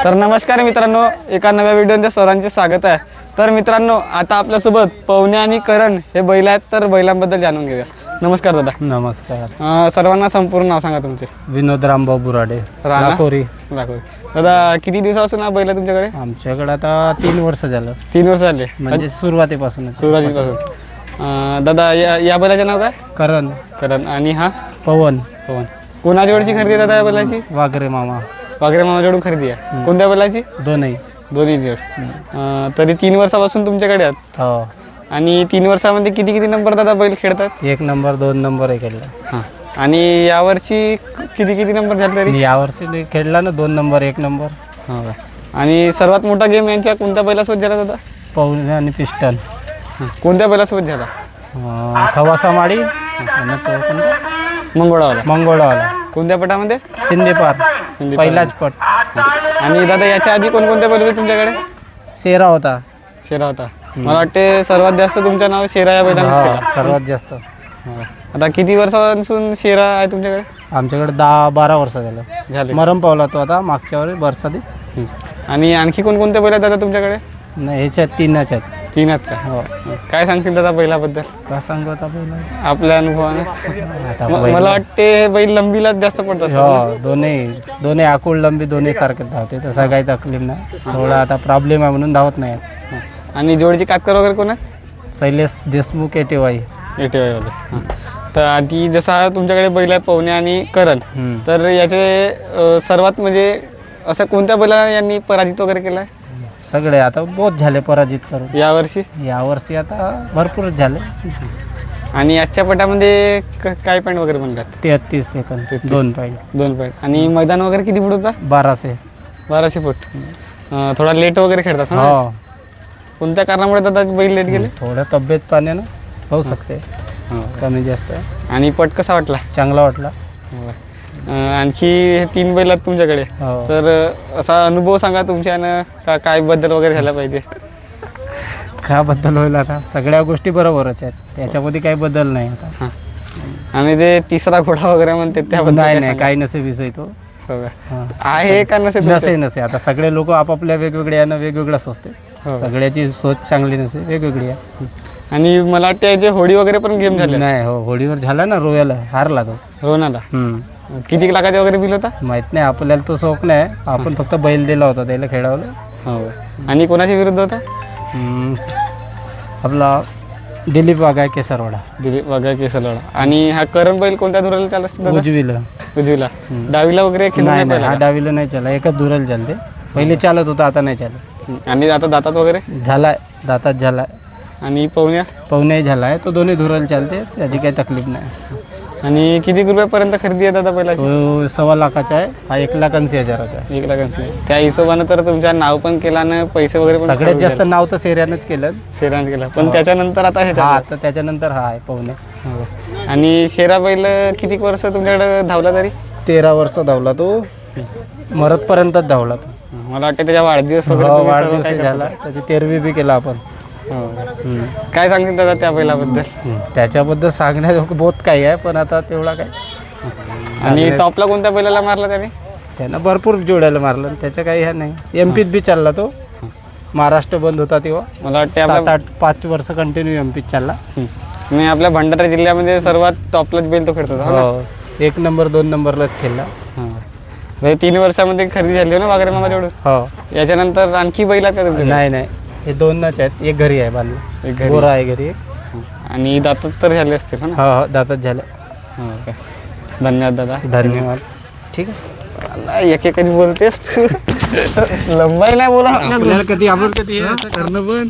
तर नमस्कार मित्रांनो, एका नव्या व्हिडिओमध्ये सर्वांचे स्वागत आहे। तर मित्रांनो, आता आपल्यासोबत पवने आणि करण हे बैल आहेत, तर बैलांबद्दल जाणून घेऊया। नमस्कार दादा। नमस्कार। सर्वांना संपूर्ण नाव सांगा तुमचे। विनोद रामभाऊ बुराडे, लाखोरी। दादा, किती दिवसापासून हा बैल आहे तुमच्याकडे? आमच्याकडे आता 3 वर्ष झालं। 3 वर्ष झाले म्हणजे सुरुवातीपासून। दादा, या बैलाचे नाव काय? करण। करण। आणि हा पवन। पवन। कोणाजवळची खरेदी आहे दादा या बैलाची? वागरे मामा। वागरे मामाजवळून खरेदी आहे। कोणत्या बैलाची? दोन्ही जवळ। तरी 3 वर्षापासून तुमच्याकडे आहेत। हो। आणि 3 वर्षामध्ये किती नंबर दादा बैल खेळतात? 1 नंबर 2 नंबर खेळला। हां। आणि यावर्षी किती नंबर झाले तरी? यावर्षी खेळला ना 2 नंबर 1 नंबर। हो का? आणि सर्वात मोठा गेम यांच्या कोणत्या बैलासोबत झाला दादा? पवने आणि पिस्टन। कोणत्या बैलासोबत झाला? खवासा माळी मंगोळावाला। कोणत्या पटामध्ये? सिंधेपार। सिंधेपार। पहिलाच पट। आणि दादा, याच्या आधी कोणकोणत्या बैल होते तुमच्याकडे? शेरा होता। शेरा होता। मला वाटते सर्वात जास्त तुमचं नाव शेरा या बैलानेच केलं। सर्वात जास्त। आता किती वर्षापासून शेरा आहे तुमच्याकडे? आमच्याकडे 10-12 वर्ष झाले। मरम पावला तो आता मागच्या वेळी बरसातीत। आणि आणखी कोणकोणते बैल आहेत दादा तुमच्याकडे? नाही, ह्याच्यात 3च आहेत। 3 आहेत का? हो। काय सांगतील दादा बैलाबद्दल? का सांगू आता बैल आपल्या अनुभवाने? आता मला वाटते हे बैल लंबीलाच जास्त पडत असेल। हो, दोन्ही आकुळ लंबी दोन्ही सारखे धावते, तसा काही तकलीफ नाही। थोडा आता प्रॉब्लेम आहे म्हणून धावत नाही। आणि जोडीची कातकर वगैरे कोण आहेत? शैलेश देशमुख एटेवाई वाले। तर आधी जसा तुमच्याकडे बैल आहे पवने आणि करण, तर याचे सर्वात म्हणजे असं कोणत्या बैलाला यांनी पराजित वगैरे केला आहे? सगळे आता बहुत झाले पराजित करून। यावर्षी आता भरपूरच झाले। आणि आजच्या पटामध्ये काय पॉईंट वगैरे म्हणतात? 33 सेकंद 2 पॉईंट। आणि मैदान वगैरे किती फूट होता? 1200 फूट। थोडा लेट वगैरे खेळतात ना? हो। कोणत्या कारणामुळे दादा बैल लेट गेले? थोडं तब्येत पाण्यानं होऊ शकते, कमी जास्त। आणि पट कसा वाटला? चांगला वाटला। आणखी हे 3 बैल आहेत तुमच्याकडे, तर असा अनुभव सांगा तुमच्यानं, काय बदल वगैरे झाला पाहिजे? काय बदल होईल आता? सगळ्या गोष्टी बरोबरच आहेत, त्याच्यामध्ये काही बदल नाही आता। आणि ते तिसरा घोडा वगैरे म्हणते त्याबद्दल? नाही, काही नसे विषय तो आहे का? नसे आता सगळे लोक आपापल्या वेगवेगळ्या यानं वेगवेगळं सोचते। सगळ्याची सोच चांगली नसे, वेगवेगळी आहे। आणि मला वाटतं याचे होडी वगैरे पण गेम झाले? नाही, हो, होडीवर झाला ना, रोयाला हारला तो। रोनाला? किती लाखाचा वगैरे बिल होता? माहित नाही, आपल्याला तो शौक नाही। आपण फक्त बैल दिला होता, त्याला खेळवलं। हो। आणि कोणाच्या विरुद्ध होता? आपला दिलीप वाघाय केसरवाडा। केसरवाडा। आणि हा करण बैल कोणत्या धुराला चालत असतो? उजवीला। डावीला वगैरे नाही, हा डावीला नाही चालला, एकच धुराला चालते। पहिले चालत होता, आता नाही चालत। आणि आता दातात वगैरे झालाय? दातात झालाय। आणि पवन्या झालाय, तो दोन्ही धुराला चालते, त्याची काही तकलीफ नाही। आणि किती रुपयापर्यंत खरेदी आहे दादा बैलाची? 1.25 लाखाचा आहे, हा 1,80,000चा आहे। 1,80,000। त्या हिशोबानं तर तुमच्या नाव पण केला ना, पैसे वगैरे पण? सगळ्यात जास्त नाव तर शेऱ्यानंच केलं। पण त्याच्यानंतर आता त्याच्यानंतर हा आहे पवने। आणि शेरा बैल किती वर्ष तुमच्याकडे धावला तरी? 13 वर्ष धावला तो, मरतपर्यंतच धावला तो। मला वाटतं त्याच्या वाढदिवस वाढदिवस झाला, त्याची 13वी बी केला आपण। काय सांगतील दादा त्या बैलाबद्दल? त्याच्याबद्दल सांगण्याजोगं बहुत काही आहे, पण आता तेवढा काय। आणि टॉपला कोणत्या बैलाला मारला त्यानं भरपूर जोड्याला मारलं, त्याचं काही हे नाही। एमपीत बी चालला तो, महाराष्ट्र बंद होता तेव्हा। मला वाटतं 5 वर्ष कंटिन्यू एमपीत चालला। मी आपल्या भंडारा जिल्ह्यामध्ये सर्वात टॉपलाच बैल तो खेळतो। 1 नंबर 2 नंबरलाच खेळला। 3 वर्षामध्ये खरेदी झाली ना वागरे मामा जेवढं? हो। याच्यानंतर आणखी बैल आहेत का? नाही, हे 2च आहेत, एक घरी आहे बांधलं, एक गोरा आहे घरी। आणि दातात तर झाले असतील ना? हो, दातात झाले। धन्यवाद दादा। धन्यवाद। ठीक आहे, एक बोलतेस तू लंबाई नाही बोला आपल्याला कधी, आपण कधी करणं पण